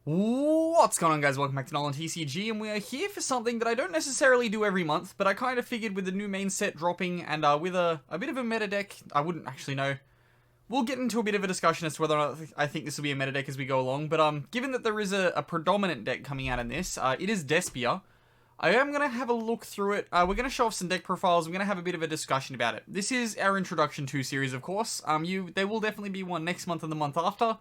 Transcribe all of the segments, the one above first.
What's going on, guys? Welcome back to NolanTCG, and we are here for something that I don't necessarily do every month, but I kind of figured with the new main set dropping and with a bit of a meta deck, I wouldn't actually know. We'll get into a bit of a discussion as to whether or not I think this will be a meta deck as we go along, but given that there is a predominant deck coming out in this, it is Despia. I am going to have a look through it. We're going to show off some deck profiles. We're going to have a bit of a discussion about it. This is our Introduction to series, of course. There will definitely be one next month and the month after,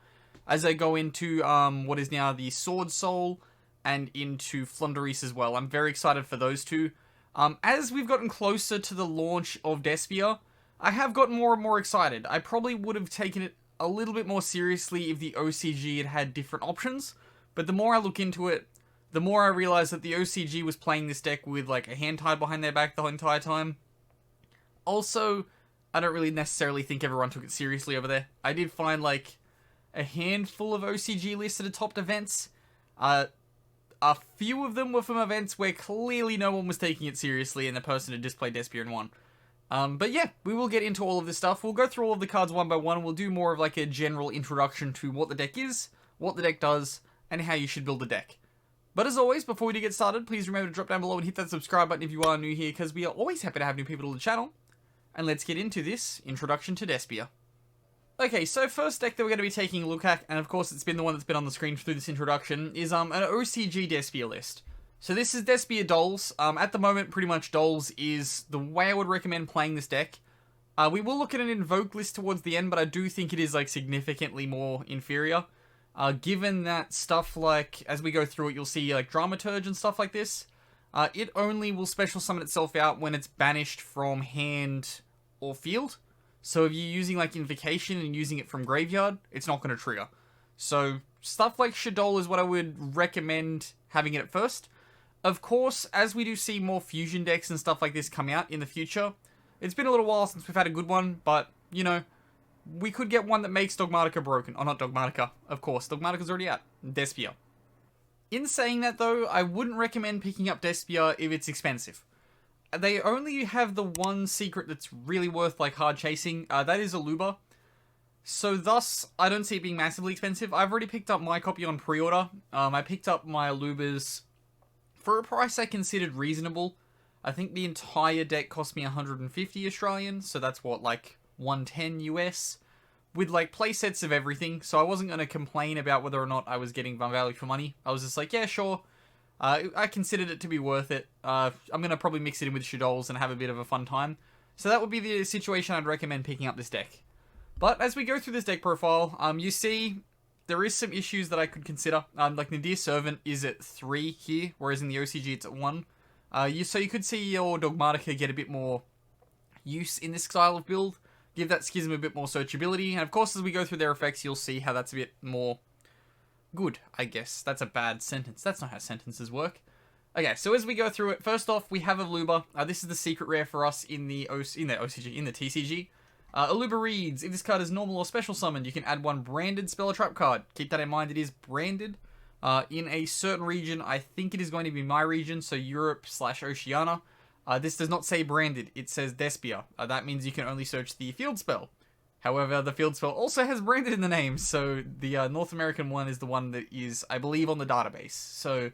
as I go into what is now the Sword Soul and into Flundereese as well. I'm very excited for those two. As we've gotten closer to the launch of Despia, I have gotten more and more excited. I probably would have taken it a little bit more seriously if the OCG had had different options, but the more I look into it, the more I realize that the OCG was playing this deck with like a hand tied behind their back the entire time. Also, I don't really necessarily think everyone took it seriously over there. I did find like a handful of OCG lists that had topped events. A few of them were from events where clearly no one was taking it seriously and the person had just played Despia and won. But yeah, we will get into all of this stuff. We'll go through all of the cards one by one. We'll do more of like a general introduction to what the deck is, what the deck does, and how you should build a deck. But as always, before we do get started, please remember to drop down below and hit that subscribe button if you are new here, because we are always happy to have new people to the channel. And let's get into this Introduction to Despia. Okay, so first deck that we're going to be taking a look at, and of course it's been the one that's been on the screen through this introduction, is an OCG Despia list. So this is Despia Dolls. At the moment, pretty much Dolls is the way I would recommend playing this deck. We will look at an Invoked list towards the end, but I do think it is like significantly more inferior. Given that stuff like, as we go through it, you'll see like Dramaturge and stuff like this. It only will special summon itself out when it's banished from hand or field. So if you're using like Invocation and using it from graveyard, it's not going to trigger. So stuff like Shaddoll is what I would recommend having it at first. Of course, as we do see more fusion decks and stuff like this come out in the future, it's been a little while since we've had a good one, but, you know, we could get one that makes Dogmatica broken. Oh, not Dogmatica, of course. Dogmatica's already out. Despia. In saying that, though, I wouldn't recommend picking up Despia if it's expensive. They only have the one secret that's really worth, like, hard chasing. That is Aluba. So, thus, I don't see it being massively expensive. I've already picked up my copy on pre-order. I picked up my Alubas for a price I considered reasonable. I think the entire deck cost me 150 Australian, so that's what, like, 110 US, with like playsets of everything, so I wasn't going to complain about whether or not I was getting value for money. I was just like, yeah, sure. I considered it to be worth it. I'm going to probably mix it in with Shaddolls and have a bit of a fun time. So that would be the situation I'd recommend picking up this deck. But as we go through this deck profile, you see there is some issues that I could consider. Like Nadir Servant is at 3 here, whereas in the OCG it's at 1. So you could see your Dogmatica get a bit more use in this style of build. Give that Schism a bit more searchability, and of course as we go through their effects you'll see how that's a bit more good, I guess. That's a bad sentence. That's not how sentences work. Okay, so as we go through it, first off we have Aluba. This is the secret rare for us in the TCG. Aluba reads, if this card is normal or special summoned, you can add one branded spell or trap card. Keep that in mind, it is branded. In a certain region, I think it is going to be my region, so Europe/Oceania. This does not say branded, it says Despia. That means you can only search the field spell. However, the field spell also has branded in the name, so the North American one is the one that is, I believe, on the database. So,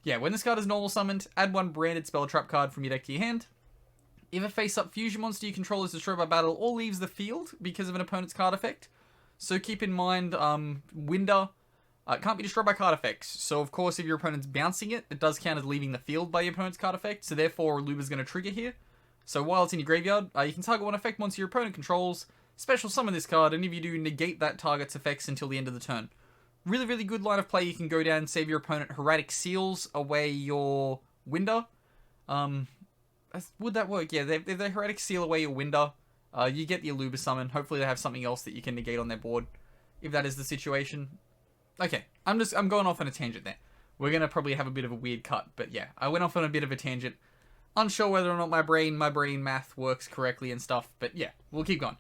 yeah, when this card is normal summoned, add one branded spell trap card from your deck to your hand. If a face-up fusion monster you control is destroyed by battle or leaves the field because of an opponent's card effect. So keep in mind, Winder can't be destroyed by card effects. So, of course, if your opponent's bouncing it, it does count as leaving the field by your opponent's card effect. So, therefore, Aluba's going to trigger here. So, while it's in your graveyard, you can target one effect monster your opponent controls, special summon this card, and if you do, negate that target's effects until the end of the turn. Really, really good line of play. You can go down and save your opponent Heraldic Seals away your Winder. Would that work? Yeah, if they Heraldic Seal away your Winder, you get the Aluba summon. Hopefully, they have something else that you can negate on their board, if that is the situation. Okay, I'm going off on a tangent there. We're going to probably have a bit of a weird cut, but yeah, I went off on a bit of a tangent. Unsure whether or not my brain math works correctly and stuff, but yeah, we'll keep going.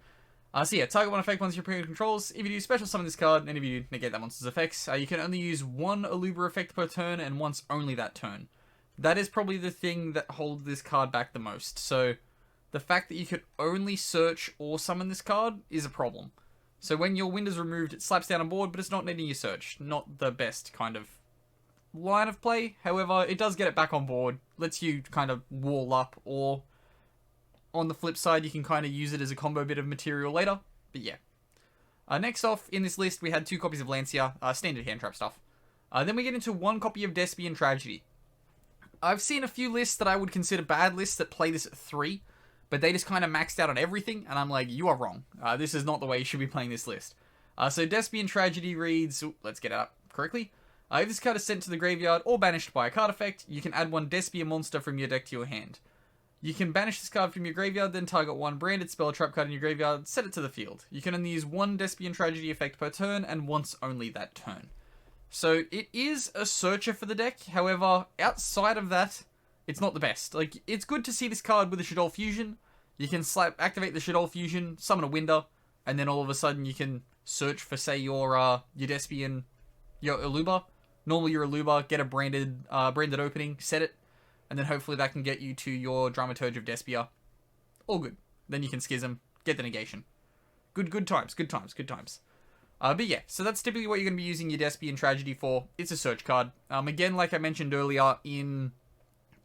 So yeah, target one effect once your opponent controls. If you do, special summon this card, and if you do, negate that monster's effects. You can only use one Aluba effect per turn, and once only that turn. That is probably the thing that holds this card back the most. So, the fact that you could only search or summon this card is a problem. So when your wind is removed, it slaps down on board, but it's not needing your search. Not the best kind of line of play. However, it does get it back on board, lets you kind of wall up, or on the flip side, you can kind of use it as a combo bit of material later. But yeah. Next off in this list, we had 2 copies of Lancia, standard hand trap stuff. Then we get into 1 copy of Despian Tragedy. I've seen a few lists that I would consider bad lists that play this at 3, but they just kind of maxed out on everything, and I'm like, you are wrong. This is not the way you should be playing this list. So Despian Tragedy reads, let's get it up correctly. If this card is sent to the graveyard or banished by a card effect, you can add 1 Despia monster from your deck to your hand. You can banish this card from your graveyard, then target 1 branded spell or trap card in your graveyard, set it to the field. You can only use 1 Despian Tragedy effect per turn, and once only that turn. So it is a searcher for the deck, however, outside of that, it's not the best. Like, it's good to see this card with a Shaddoll Fusion. You can activate the Shaddoll Fusion, summon a Winder, and then all of a sudden you can search for, say, your Despian, your Aluba. Normally your Aluba, get a branded opening, set it, and then hopefully that can get you to your Dramaturge of Despia. All good. Then you can Schism, get the negation. Good times. But yeah, so that's typically what you're going to be using your Despian Tragedy for. It's a search card. Again, like I mentioned earlier, in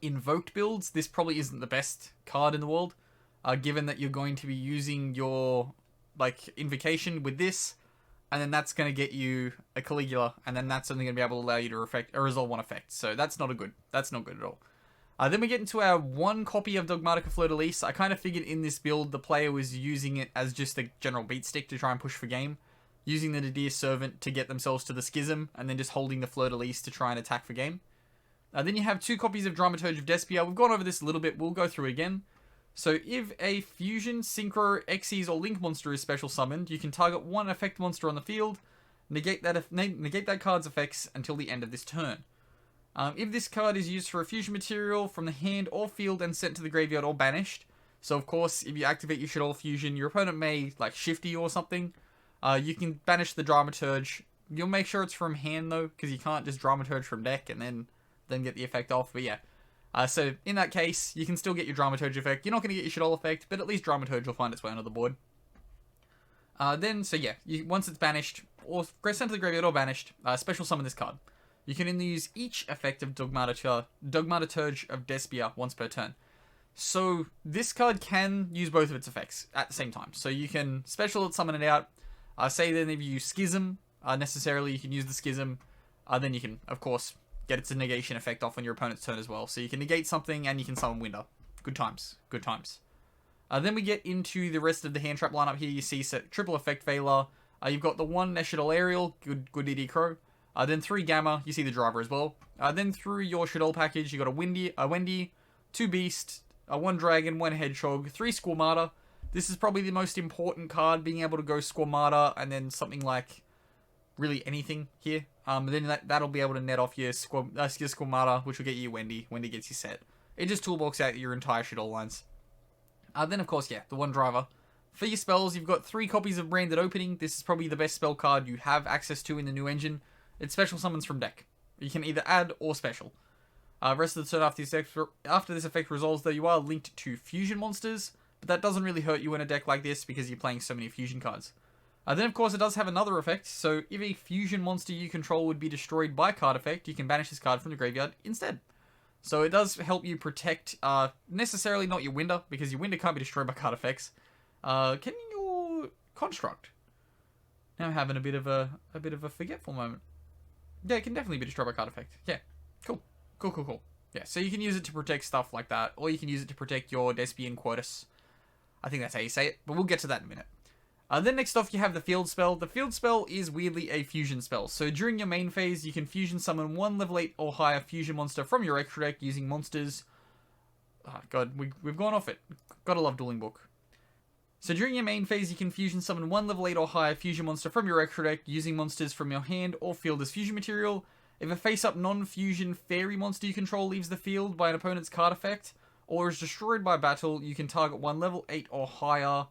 Invoked builds, this probably isn't the best card in the world, given that you're going to be using your, like, Invocation with this, and then that's going to get you a Caligula, and then that's only going to be able to allow you to resolve 1 effect. So that's not good at all. Then we get into our 1 copy of Dogmatica Fleur-de-Lis. I kind of figured in this build, the player was using it as just a general beat stick to try and push for game, using the Nadir Servant to get themselves to the Schism, and then just holding the Fleur-de-Lis to try and attack for game. Then you have 2 copies of Dramaturge of Despia. We've gone over this a little bit. We'll go through it again. So if a Fusion, Synchro, Xyz, or Link monster is special summoned, you can target 1 effect monster on the field, negate that card's effects until the end of this turn. If this card is used for a fusion material from the hand or field and sent to the graveyard or banished, so of course, if you activate your Shaddoll Fusion, your opponent may, like, shifty or something, you can banish the Dramaturge. You'll make sure it's from hand, though, because you can't just Dramaturge from deck and then get the effect off, but yeah. So in that case, you can still get your Dramaturge effect. You're not going to get your Shaddoll effect, but at least Dramaturge will find its way onto the board. So yeah, once it's banished, or sent to the graveyard or banished, special summon this card. You can only use each effect of Dogmaturge of Despia once per turn. So this card can use both of its effects at the same time. So you can special summon it out. Say then if you use Schism, necessarily you can use the Schism. Then you can, of course, get its negation effect off on your opponent's turn as well. So you can negate something and you can summon Winder. Good times. Then we get into the rest of the hand trap lineup here. You see triple effect Veiler. You've got the 1 Shaddoll Aerial, good DD Crow. Then 3 Gamma, you see the driver as well. Then through your Shaddoll package, you got a Wendy, 2 Beast, 1 Dragon, 1 Hedgehog, 3 Squamata. This is probably the most important card, being able to go Squamata and then something like really anything here. Then that'll be able to net off your Squamata, which will get you Wendy. Wendy gets you set. It just toolbox out your entire Shaddoll lines. Then of course, yeah, the 1 driver. For your spells, you've got 3 copies of Branded Opening. This is probably the best spell card you have access to in the new engine. It special summons from deck. You can either add or special. Rest of the turn after this effect resolves, though, you are linked to fusion monsters, but that doesn't really hurt you in a deck like this because you're playing so many fusion cards. Then, of course, it does have another effect, so if a fusion monster you control would be destroyed by card effect, you can banish this card from the graveyard instead. So it does help you protect, necessarily not your Winder, because your Winder can't be destroyed by card effects. Can your Construct? Now I'm having a bit of a forgetful moment. Yeah, it can definitely be destroyed by card effect. Yeah, cool. Yeah, so you can use it to protect stuff like that, or you can use it to protect your Despian Quotus. I think that's how you say it, but we'll get to that in a minute. Then next off, you have the Field Spell. The Field Spell is weirdly a fusion spell. So during your main phase, you can fusion summon 1 level 8 or higher fusion monster from your extra deck using monsters. Oh god, we've gone off it. Gotta love Dueling Book. So during your main phase, you can fusion summon 1 level 8 or higher fusion monster from your extra deck using monsters from your hand or field as fusion material. If a face-up non-fusion fairy monster you control leaves the field by an opponent's card effect, or is destroyed by battle, you can target 1 level 8 or higher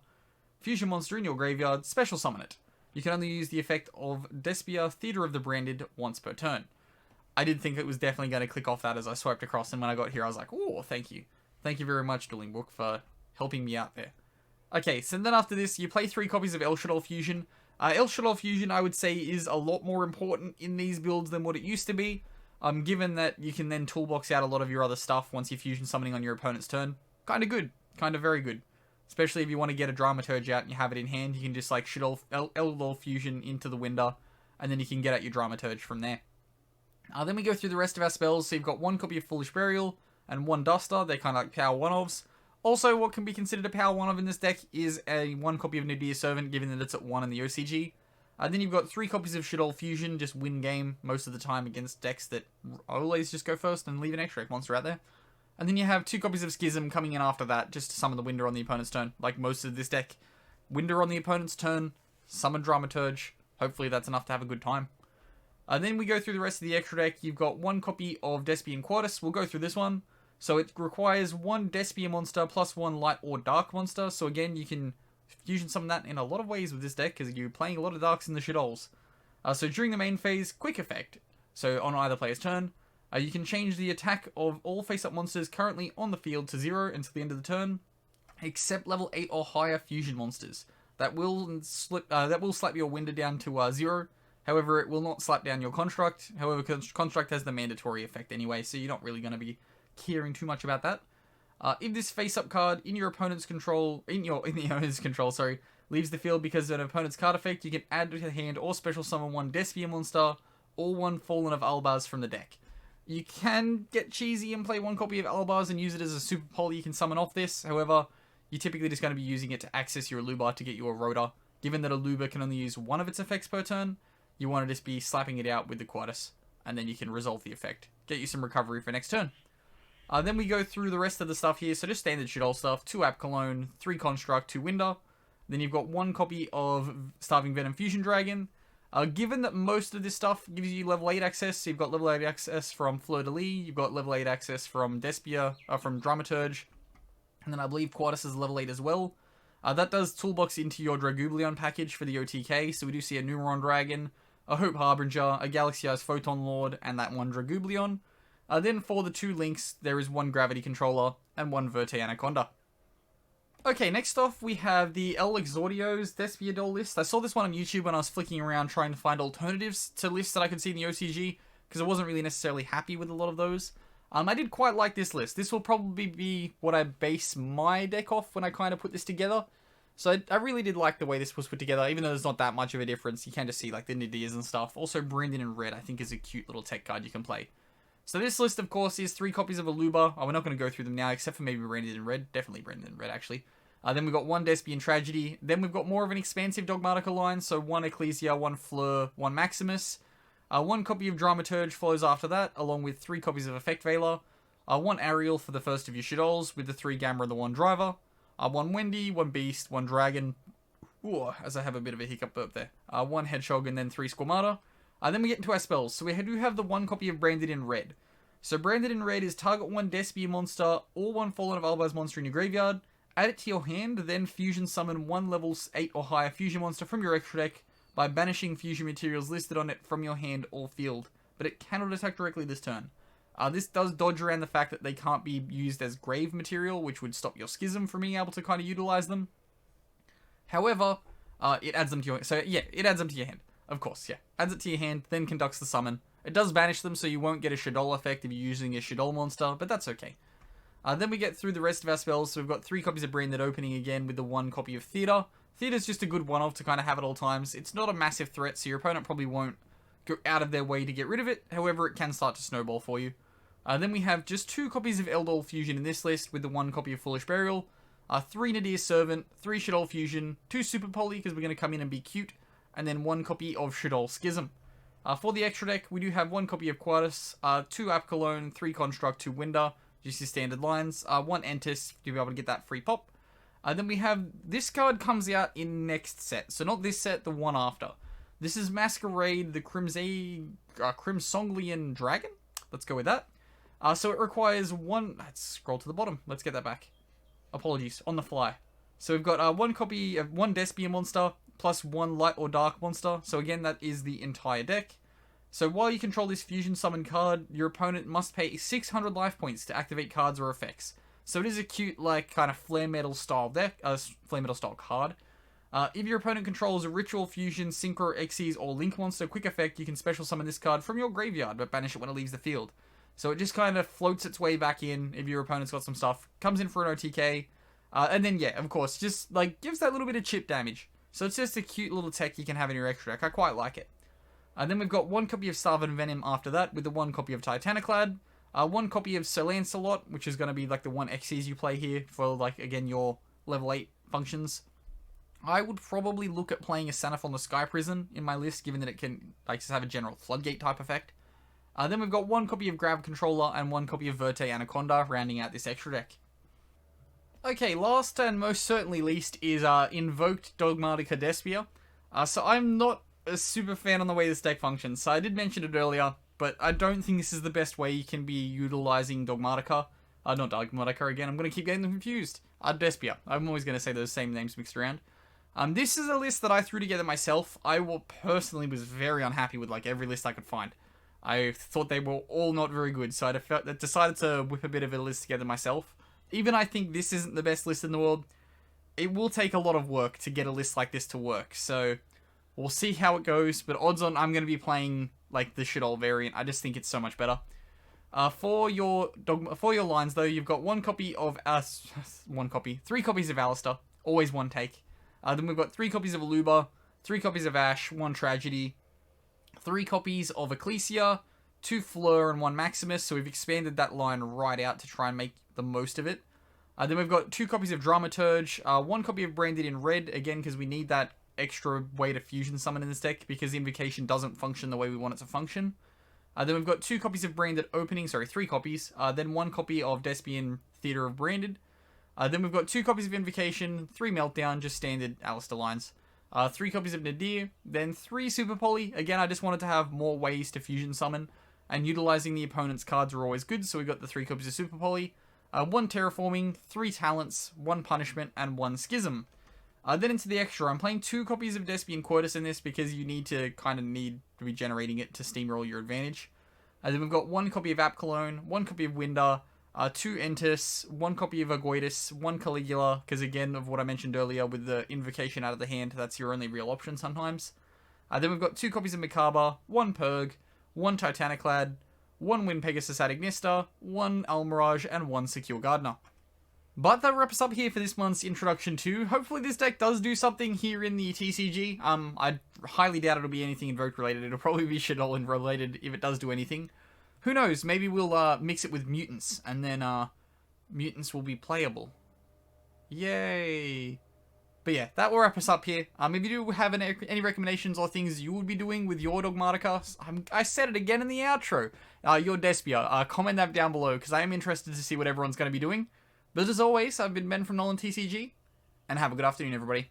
fusion monster in your graveyard, special summon it. You can only use the effect of Despia, Theatre of the Branded, once per turn. I did think it was definitely going to click off that as I swiped across, and when I got here I was like, oh, thank you. Thank you very much, Dueling Book, for helping me out there. Okay, so then after this, you play 3 copies of El Shaddoll Fusion. El Shaddoll Fusion, I would say, is a lot more important in these builds than what it used to be. Given that you can then toolbox out a lot of your other stuff once you fusion summoning on your opponent's turn. Kind of good. Kind of very good. Especially if you want to get a Dramaturge out and you have it in hand, you can just like Shaddoll Fusion into the window, and then you can get out your Dramaturge from there. Then we go through the rest of our spells. So you've got one copy of Foolish Burial and one Duster. They're kind of like power 1-ofs. Also, what can be considered a power 1-of in this deck is a one copy of Nadia's Servant, given that it's at 1 in the OCG. Then you've got 3 copies of Shaddoll Fusion, just win game most of the time against decks that always just go first and leave an extra monster out there. And then you have 2 copies of Schism coming in after that, just to summon the Winder on the opponent's turn, like most of this deck. Winder on the opponent's turn, summon Dramaturge. Hopefully that's enough to have a good time. Then we go through the rest of the extra deck. You've got 1 copy of Despia Quadus. We'll go through this one. So it requires 1 Despia monster plus 1 light or dark monster. So again, you can fusion summon that in a lot of ways with this deck, because you're playing a lot of darks in the Shaddolls. So during the main phase, quick effect. So on either player's turn, you can change the attack of all face-up monsters currently on the field to 0 until the end of the turn, except level 8 or higher fusion monsters. That will slap your Winder down to 0. However, it will not slap down your Construct. However, Construct has the mandatory effect anyway, so you're not really going to be caring too much about that. If this face-up card in your opponent's control, in the owner's control, leaves the field because of an opponent's card effect, you can add to the hand or special summon 1 Despia monster or 1 Fallen of Albaz from the deck. You can get cheesy and play 1 copy of Albaz and use it as a super poly you can summon off this. However, you're typically just going to be using it to access your Alubar to get you a Rhoda. Given that Alubar can only use 1 of its effects per turn, you want to just be slapping it out with the Quadus, and then you can resolve the effect. Get you some recovery for next turn. Then we go through the rest of the stuff here. So just standard Shaddoll stuff. 2 App Cologne, 3 Construct, 2 Winder. Then you've got 1 copy of Starving Venom Fusion Dragon. Given that most of this stuff gives you level 8 access, so you've got level 8 access from Fleur de Lis, you've got level 8 access from Despia, from Dramaturge, and then I believe Quadus is level 8 as well. That does toolbox into your Dragublion package for the OTK, so we do see a Numeron Dragon, a Hope Harbinger, a Galaxy Eyes Photon Lord, and that 1 Dragublion. Then for the 2 links, there is 1 Gravity Controller and 1 Verte Anaconda. Okay, next off we have the El Exordio's Despia Doll list. I saw this one on YouTube when I was flicking around trying to find alternatives to lists that I could see in the OCG, because I wasn't really necessarily happy with a lot of those. I did quite like this list. This will probably be what I base my deck off when I kind of put this together. So I really did like the way this was put together, even though there's not that much of a difference. You can just see like the Nadias and stuff. Also, Brandon in red I think is a cute little tech card you can play. So this list, of course, is 3 copies of Alubar. We're not going to go through them now, except for maybe Brandon in red. Definitely Brandon in red, actually. Then we've got 1 Despian Tragedy. Then we've got more of an expansive Dogmatica line. So 1 Ecclesia, 1 Fleur, 1 Maximus. 1 copy of Dramaturge follows after that, along with 3 copies of Effect Veiler. 1 Ariel for the first of your Shaddolls, with the 3 Gamma and the 1 Driver. 1 Wendy, 1 Beast, 1 Dragon. Ooh, as I have a bit of a hiccup burp there. 1 Hedgehog, and then 3 Squamata. Then we get into our spells. So we do have the 1 copy of Branded in red. So Branded in red is target 1 Despia monster or 1 Fallen of Albaz monster in your graveyard. Add it to your hand, then fusion summon 1 level 8 or higher fusion monster from your extra deck by banishing fusion materials listed on it from your hand or field. But it cannot attack directly this turn. This does dodge around the fact that they can't be used as grave material, which would stop your Schism from being able to kind of utilize them. However, it adds them to your... So yeah, it adds them to your hand. Of course, yeah. Adds it to your hand, then conducts the summon. It does banish them, so you won't get a Shaddoll effect if you're using a Shaddoll monster, but that's okay. Then we get through the rest of our spells. So we've got 3 copies of Branded opening again with the 1 copy of Theater. Theater's just a good one-off to kind of have at all times. It's not a massive threat, so your opponent probably won't go out of their way to get rid of it. However, it can start to snowball for you. Then we have just 2 copies of Eldol Fusion in this list with the 1 copy of Foolish Burial. 3 Nadia's Servant, 3 Shaddoll Fusion, 2 Super Poly because we're going to come in and be cute, and then 1 copy of Shaddoll Schism. For the extra deck, we do have 1 copy of Quadus, 2 App Cologne, 3 Construct, 2 Winder, just your standard lines, 1 Entis to be able to get that free pop. Then we have, this card comes out in next set, so not this set, the one after. This is Masquerade, the Crimsonglian Dragon? Let's go with that. So it requires 1, let's scroll to the bottom, let's get that back. Apologies, on the fly. So we've got 1 copy of 1 Despia monster, plus 1 light or dark monster, so again that is the entire deck. So while you control this fusion summon card, your opponent must pay 600 life points to activate cards or effects. So it is a cute, like, kind of flare metal style deck, flare metal style card. If your opponent controls a Ritual, Fusion, Synchro, Xyz, or Link monster, quick effect, you can special summon this card from your graveyard, but banish it when it leaves the field. So it just kind of floats its way back in if your opponent's got some stuff, comes in for an OTK, and then, yeah, of course, just, like, gives that little bit of chip damage. So it's just a cute little tech you can have in your extra deck. I quite like it. Then we've got 1 copy of Starvin Venom after that, with the 1 copy of Titaniclad, 1 copy of Sir Lancelot, which is going to be, like, the 1 Xyz you play here for, like, again, your level 8 functions. I would probably look at playing a Sanaphon the Sky Prison in my list, given that it can, like, just have a general Floodgate type effect. Then we've got 1 copy of Grav Controller and 1 copy of Verte Anaconda, rounding out this extra deck. Okay, last and most certainly least is Invoked Dogmatica Despia. So I'm not a super fan on the way this deck functions, so I did mention it earlier, but I don't think this is the best way you can be utilizing Dogmatica. Not Dogmatica again, I'm going to keep getting them confused. Despia. I'm always going to say those same names mixed around. This is a list that I threw together myself. I personally was very unhappy with, like, every list I could find. I thought they were all not very good, so I decided to whip a bit of a list together myself. Even I think this isn't the best list in the world. It will take a lot of work to get a list like this to work, so we'll see how it goes, but odds on I'm going to be playing, like, the Shaddoll variant. I just think it's so much better. For your lines, though, you've got 3 copies of Alistair, always 1 take. Then we've got 3 copies of Aluba, 3 copies of Ash, 1 Tragedy, 3 copies of Ecclesia, 2 Fleur, and 1 Maximus, so we've expanded that line right out to try and make the most of it. Then we've got 2 copies of Dramaturge, 1 copy of Branded in red, again, because we need that extra way to fusion summon in this deck, because Invocation doesn't function the way we want it to function. Then we've got 2 copies of Branded opening, 3 copies, then 1 copy of Despian Theatre of Branded. Then we've got 2 copies of Invocation, 3 Meltdown, just standard Alistair lines. 3 copies of Nadir, then 3 Super Poly. Again, I just wanted to have more ways to fusion summon, and utilizing the opponent's cards are always good, so we got the 3 copies of Super Poly. 1 Terraforming, 3 Talents, 1 Punishment, and 1 Schism. Then into the extra, I'm playing 2 copies of Despian Quotus in this because you need to be generating it to steamroll your advantage. Then we've got 1 copy of App Cologne, 1 copy of Winder, 2 Entus, 1 copy of Agoitus, 1 Caligula, because again, of what I mentioned earlier with the Invocation out of the hand, that's your only real option sometimes. Then we've got 2 copies of Macabre, 1 Purg, 1 Titaniclad, 1 Wind Pegasus Ad Ignista, 1 Almirage, and 1 Secure Gardener. But that wraps us up here for this month's introduction to. Hopefully this deck does do something here in the TCG. I highly doubt it'll be anything Invoked related. It'll probably be Shaddoll related if it does do anything. Who knows, maybe we'll mix it with Mutants, and then Mutants will be playable. Yay! But yeah, that will wrap us up here. If you do have any recommendations or things you would be doing with your Dogmatica, I said it again in the outro, your Despia, comment that down below, because I am interested to see what everyone's going to be doing. But as always, I've been Ben from NolanTCG, and have a good afternoon, everybody.